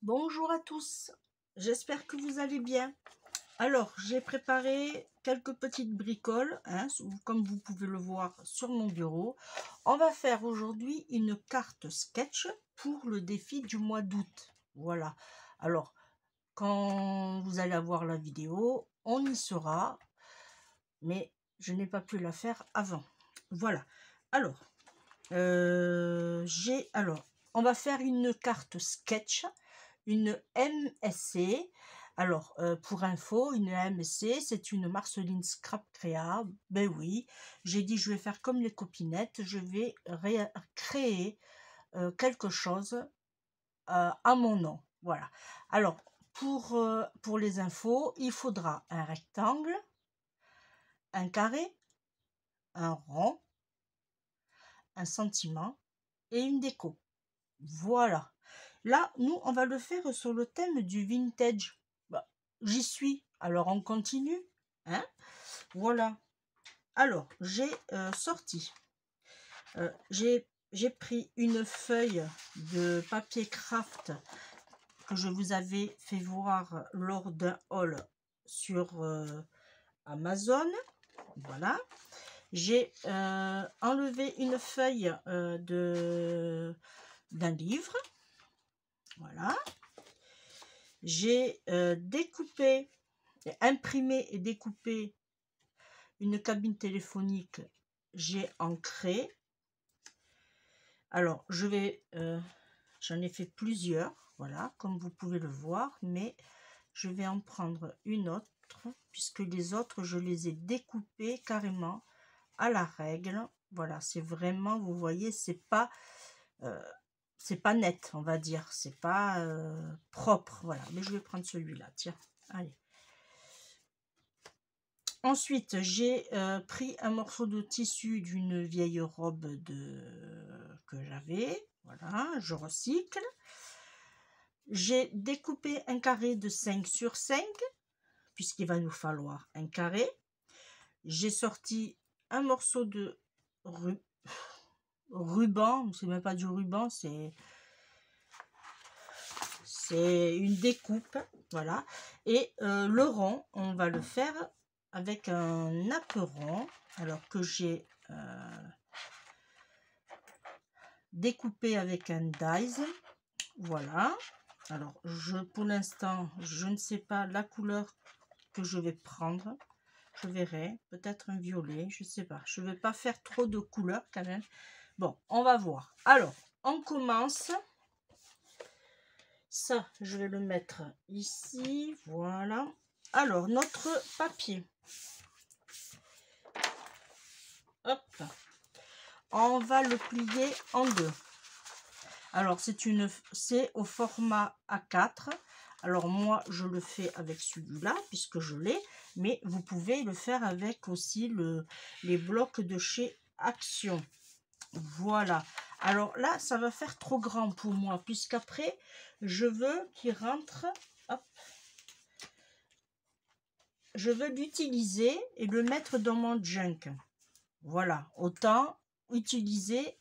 Bonjour à tous, j'espère que vous allez bien. Alors, j'ai préparé quelques petites bricoles, comme vous pouvez le voir sur mon bureau. On va faire aujourd'hui une carte sketch pour le défi du mois d'août. Voilà. Alors, quand vous allez avoir la vidéo, on y sera, mais je n'ai pas pu la faire avant. Voilà. Alors, on va faire une carte sketch, une MSC. Alors, pour info, une MSC, c'est une Marceline Scrap Créa. Ben oui, j'ai dit je vais faire comme les copinettes, je vais créer quelque chose à mon nom. Voilà. Alors, pour les infos, il faudra un rectangle, un carré, un rond, un sentiment et une déco. Voilà. Là, nous, on va le faire sur le thème du vintage. Bah, j'y suis. Alors, on continue. Hein? Voilà. Alors, j'ai sorti. J'ai pris une feuille de papier craft que je vous avais fait voir lors d'un haul sur Amazon. Voilà. J'ai enlevé une feuille d'un livre. Voilà. J'ai découpé, imprimé et découpé une cabine téléphonique. J'ai ancré. Alors, j'en ai fait plusieurs, voilà, comme vous pouvez le voir, mais je vais en prendre une autre, puisque les autres, je les ai découpées carrément à la règle. Voilà, c'est vraiment, vous voyez, c'est pas net, on va dire, c'est pas propre, voilà. Mais je vais prendre celui-là, tiens, allez. Ensuite, j'ai pris un morceau de tissu d'une vieille robe que j'avais, voilà, je recycle. J'ai découpé un carré de 5 sur 5, puisqu'il va nous falloir un carré. J'ai sorti un morceau de ruban, c'est même pas du ruban, c'est une découpe, voilà. Et le rond, on va le faire avec un apperon, alors que j'ai découpé avec un dies. Voilà. Alors, pour l'instant, je ne sais pas la couleur que je vais prendre. Je verrai, peut-être un violet, je ne sais pas. Je ne vais pas faire trop de couleurs quand même. Bon, on va voir. Alors, on commence. Ça, je vais le mettre ici. Voilà. Alors, notre papier. Hop. On va le plier en deux. Alors, c'est au format A4. Alors, moi, je le fais avec celui-là, puisque je l'ai. Mais vous pouvez le faire avec aussi les blocs de chez Action. Voilà. Alors là, ça va faire trop grand pour moi, puisqu'après, je veux qu'il rentre. Hop. Je veux l'utiliser et le mettre dans mon junk. Voilà. Autant utiliser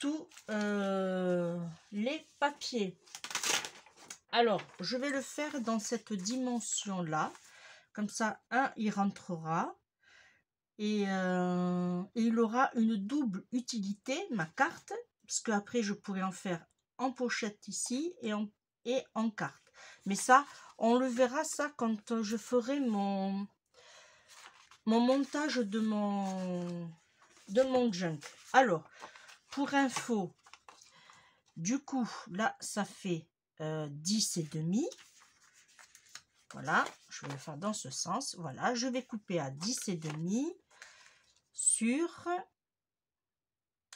tous les papiers. Alors, je vais le faire dans cette dimension-là. Comme ça, il rentrera. Et il aura une double utilité, ma carte, parce qu'après, je pourrais en faire en pochette ici et en carte. Mais ça, on le verra ça quand je ferai mon montage de mon junk. Alors, pour info, du coup, là, ça fait 10 et demi. Voilà, je vais le faire dans ce sens. Voilà, je vais couper à 10 et demi sur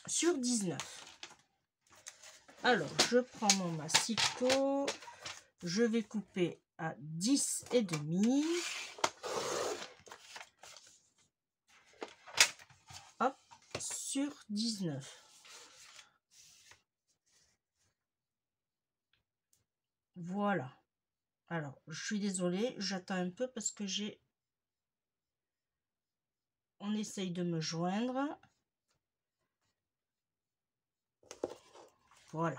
19. Alors, je prends mon massicot. Je vais couper à 10 et demi. Hop, sur 19. Voilà. Alors, je suis désolée, j'attends un peu parce que on essaye de me joindre. Voilà.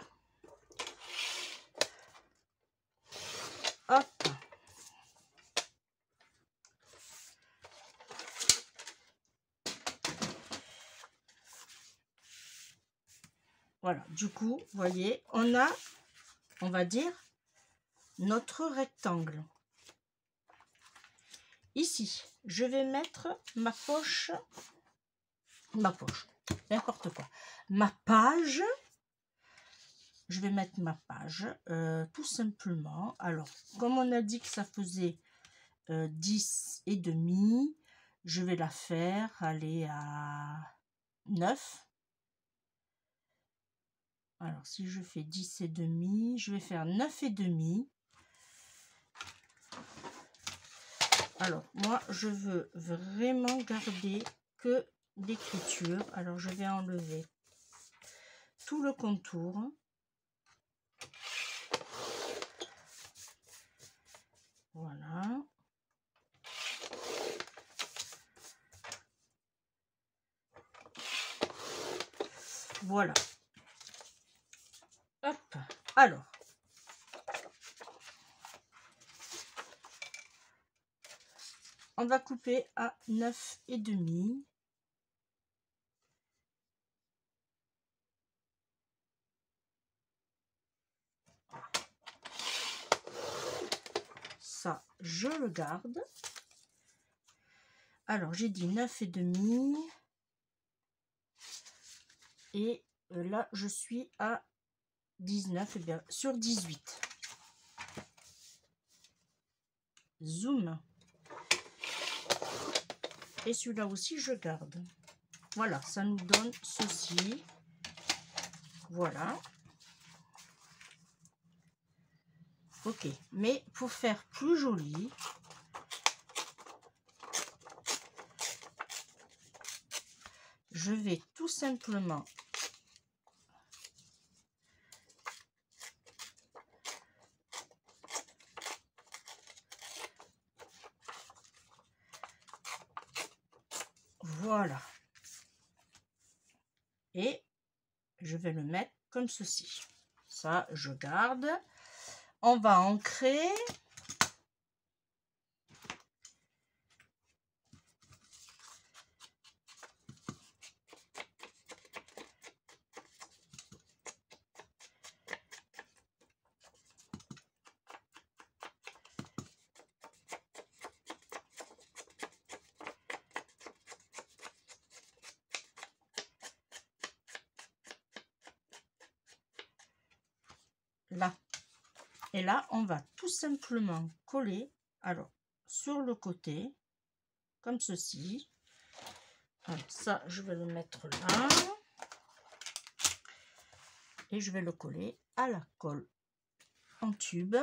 Voilà, du coup, vous voyez, on a, on va dire, notre rectangle. Ici, je vais mettre ma poche, n'importe quoi, ma page. Je vais mettre ma page, tout simplement. Alors, comme on a dit que ça faisait 10 et demi, je vais la faire aller à 9. Alors, si je fais 10 et demi, je vais faire 9 et demi. Alors, moi, je veux vraiment garder que l'écriture. Alors, je vais enlever tout le contour. Voilà. Voilà. Hop. Alors. On va couper à 9 et demi. Ça, je le garde. Alors, j'ai dit 9 et demi. Et là, je suis à 19, et bien sur 18. Zoom. Et celui-là aussi, je garde. Voilà, ça nous donne ceci. Voilà. Ok, mais pour faire plus joli, je vais tout simplement voilà. Et je vais le mettre comme ceci. Ça, je garde. On va ancrer. Là. Et là, on va tout simplement coller, alors, sur le côté, comme ceci. Alors, ça, je vais le mettre là. Et je vais le coller à la colle en tube.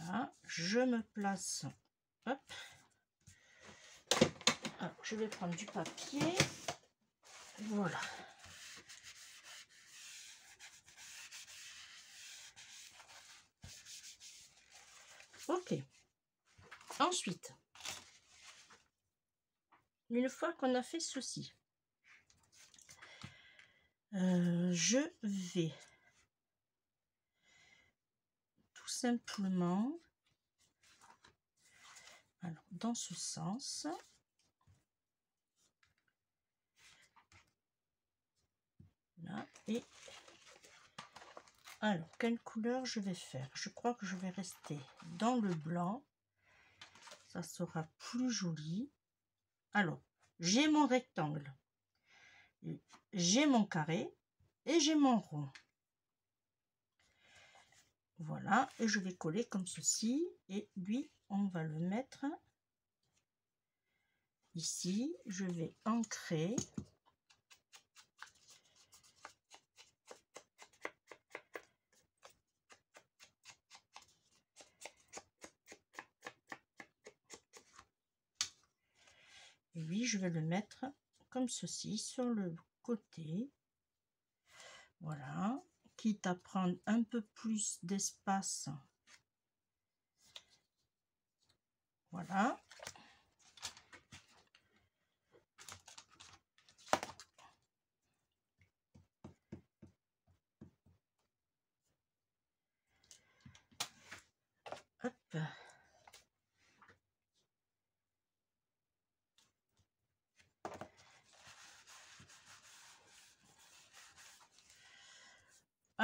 Là, je me place. Hop. Alors, je vais prendre du papier. Voilà. Ok. Ensuite, une fois qu'on a fait ceci, je vais tout simplement, alors dans ce sens, là, et alors quelle couleur je vais faire? Je crois que je vais rester dans le blanc, ça sera plus joli. Alors, j'ai mon rectangle, j'ai mon carré et j'ai mon rond. Voilà, et je vais coller comme ceci, et lui, on va le mettre ici. Je vais ancrer. Et lui, je vais le mettre comme ceci sur le côté. Voilà, quitte à prendre un peu plus d'espace. Voilà.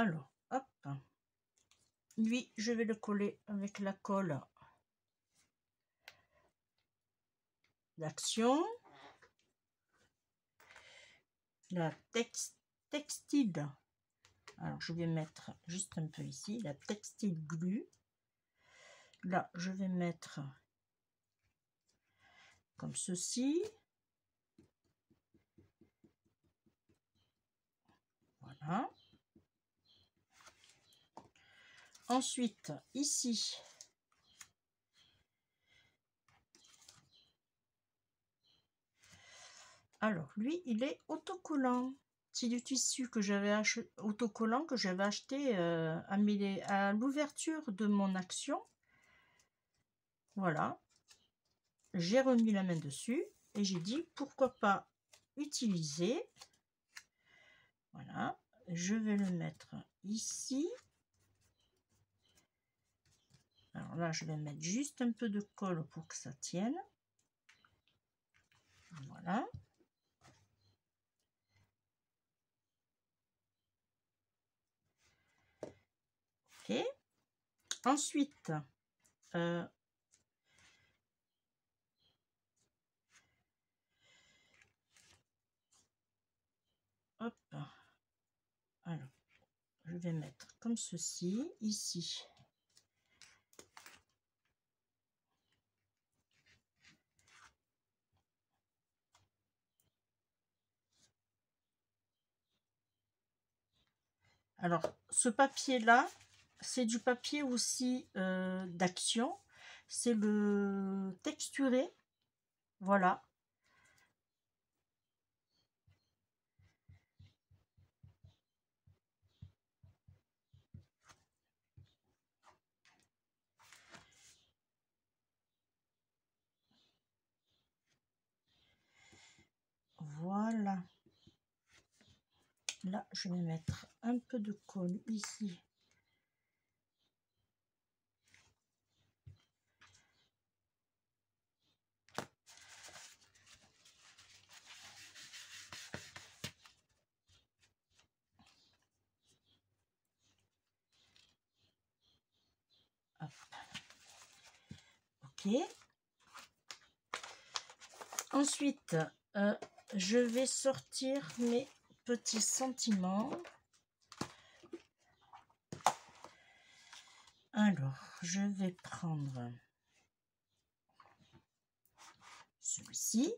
Alors, hop. Lui, je vais le coller avec la colle d'action. La textile. Alors, je vais mettre juste un peu ici, la textile glue. Là, je vais mettre comme ceci. Voilà. Ensuite, ici, alors lui, il est autocollant. C'est du tissu que j'avais acheté, autocollant que j'avais acheté à l'ouverture de mon action. Voilà. J'ai remis la main dessus et j'ai dit pourquoi pas utiliser. Voilà. Je vais le mettre ici. Alors là, je vais mettre juste un peu de colle pour que ça tienne. Voilà. Ok. Ensuite, hop. Alors, je vais mettre comme ceci, ici. Alors, ce papier-là, c'est du papier aussi d'action. C'est le texturé. Voilà. Voilà. Là, je vais mettre un peu de colle ici. Hop. Ok. Ensuite, je vais sortir mes petits sentiments. Alors, je vais prendre celui-ci.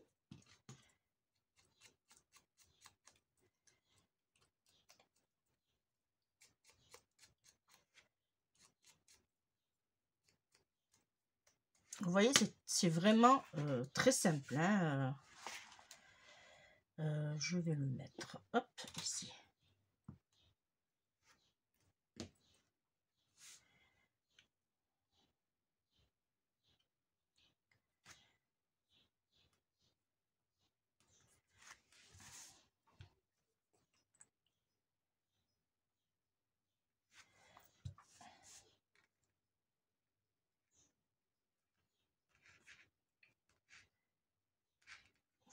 Vous voyez, c'est vraiment très simple. Hein. Je vais le mettre, hop, ici.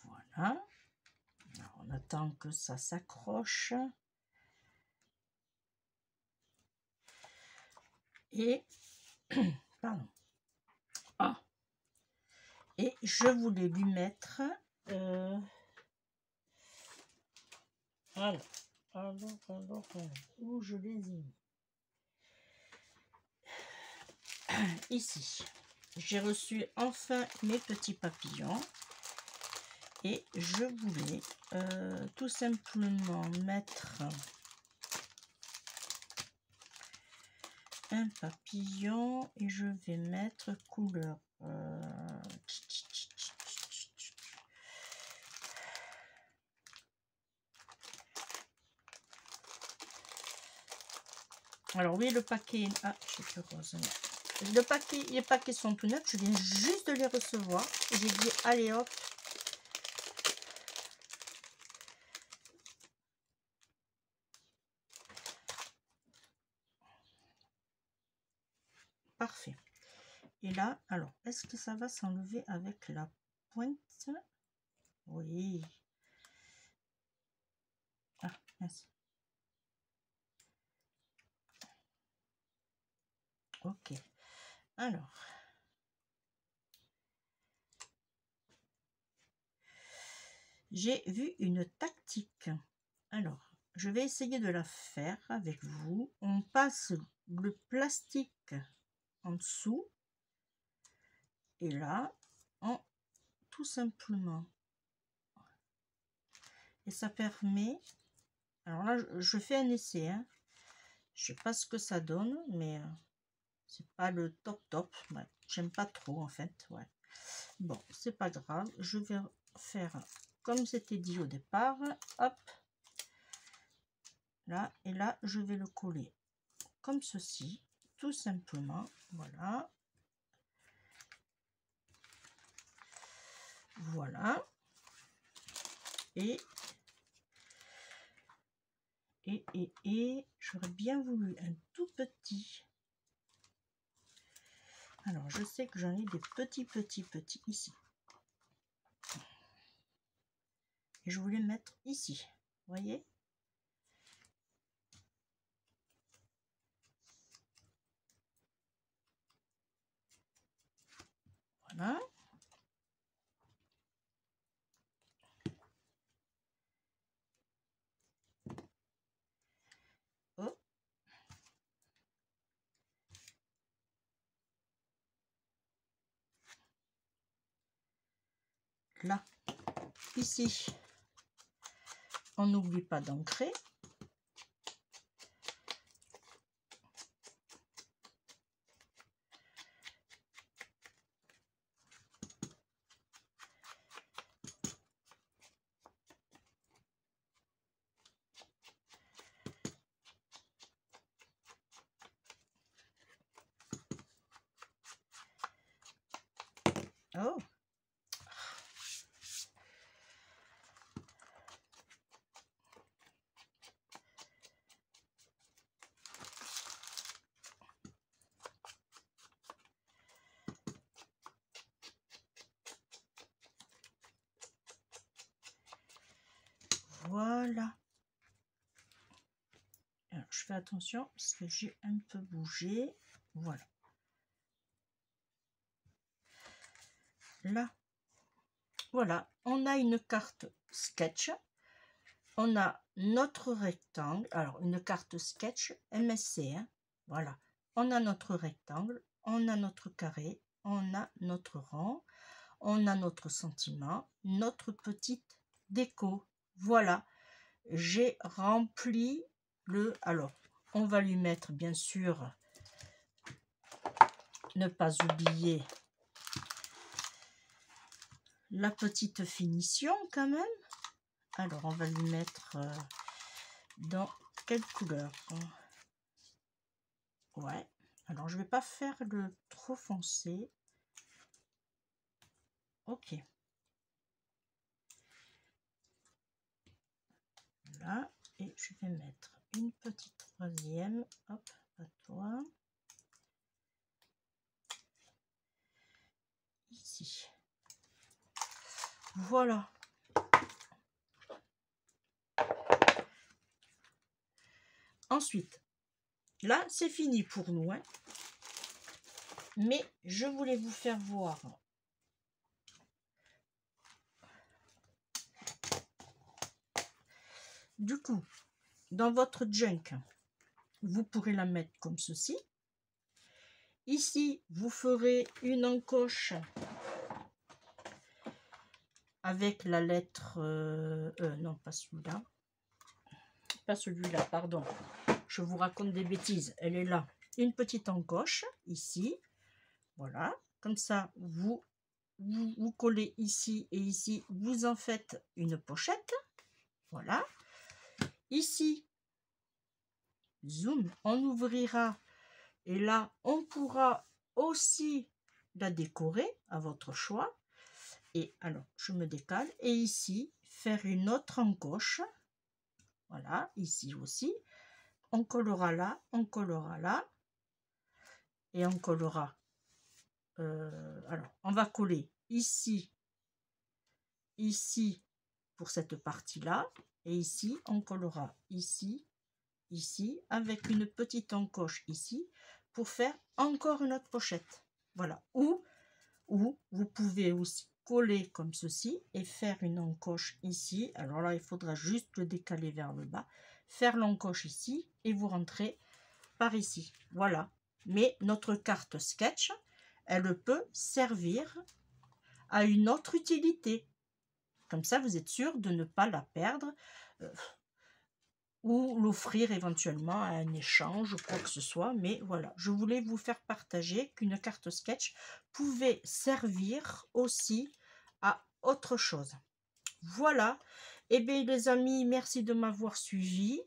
Voilà. Alors, on attend que ça s'accroche. Et, pardon. Ah. Et je voulais lui mettre... alors, où je les ai mis. Ici. J'ai reçu enfin mes petits papillons. Et je voulais tout simplement mettre un papillon et je vais mettre couleur alors oui, le paquet, ah, je sais plus rose. Le paquet, les paquets sont tout neufs, je viens juste de les recevoir et j'ai dit allez hop. Parfait. Et là, alors, est-ce que ça va s'enlever avec la pointe? Oui. Ah, merci. Ok. Alors, j'ai vu une tactique. Alors, je vais essayer de la faire avec vous. On passe le plastique en dessous. Et là, tout simplement. Et ça permet... Alors là, je fais un essai. Hein. Je sais pas ce que ça donne, mais c'est pas le top. Ouais, j'aime pas trop en fait. Ouais. Bon, c'est pas grave. Je vais faire comme c'était dit au départ. Hop. Là, et là, je vais le coller comme ceci. Tout simplement. Voilà. Voilà. Et j'aurais bien voulu un tout petit. Alors, je sais que j'en ai des petits ici. Et je voulais mettre ici. Vous voyez? Voilà. Oh. Là. Ici. On n'oublie pas d'ancrer. Oh. Voilà. Alors, je fais attention parce que j'ai un peu bougé. Voilà. Là. Voilà. On a une carte sketch. On a notre rectangle. Alors, une carte sketch MSC. Hein. Voilà. On a notre rectangle. On a notre carré. On a notre rond. On a notre sentiment. Notre petite déco. Voilà. J'ai rempli le... Alors, on va lui mettre, bien sûr, ne pas oublier la petite finition quand même. Alors, on va lui mettre dans quelle couleur? Ouais. Alors, je vais pas faire le trop foncé. Ok. Là. Et je vais mettre une petite troisième. Hop, à toi. Ici. Voilà. Ensuite, là, c'est fini pour nous. Hein. Mais je voulais vous faire voir. Du coup, dans votre junk, vous pourrez la mettre comme ceci. Ici, vous ferez une encoche avec la lettre... non, pas celui-là. Pas celui-là, pardon. Je vous raconte des bêtises. Elle est là. Une petite encoche, ici. Voilà. Comme ça, vous collez ici et ici. Vous en faites une pochette. Voilà. Ici, zoom, on ouvrira. Et là, on pourra aussi la décorer à votre choix. Et alors, je me décale. Et ici, faire une autre encoche. Voilà, ici aussi. On collera là, on collera là. Et on collera. Alors, on va coller ici, ici, pour cette partie-là. Et ici, on collera ici, ici, avec une petite encoche ici, pour faire encore une autre pochette. Voilà. Ou vous pouvez aussi coller comme ceci et faire une encoche ici. Alors là, il faudra juste le décaler vers le bas, faire l'encoche ici et vous rentrez par ici. Voilà. Mais notre carte sketch, elle peut servir à une autre utilité. Comme ça, vous êtes sûr de ne pas la perdre ou l'offrir éventuellement à un échange ou quoi que ce soit. Mais voilà, je voulais vous faire partager qu'une carte sketch pouvait servir aussi à autre chose. Voilà. Eh bien, les amis, merci de m'avoir suivi.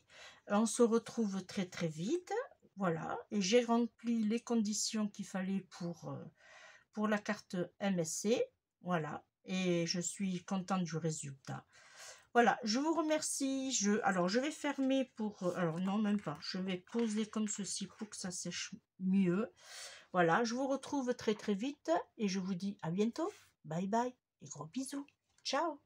On se retrouve très très vite. Voilà. Et j'ai rempli les conditions qu'il fallait pour la carte MSC. Voilà. Et je suis contente du résultat. Voilà, je vous remercie. Alors, je vais fermer pour... alors, non, même pas. Je vais poser comme ceci pour que ça sèche mieux. Voilà, je vous retrouve très très vite et je vous dis à bientôt. Bye bye et gros bisous. Ciao.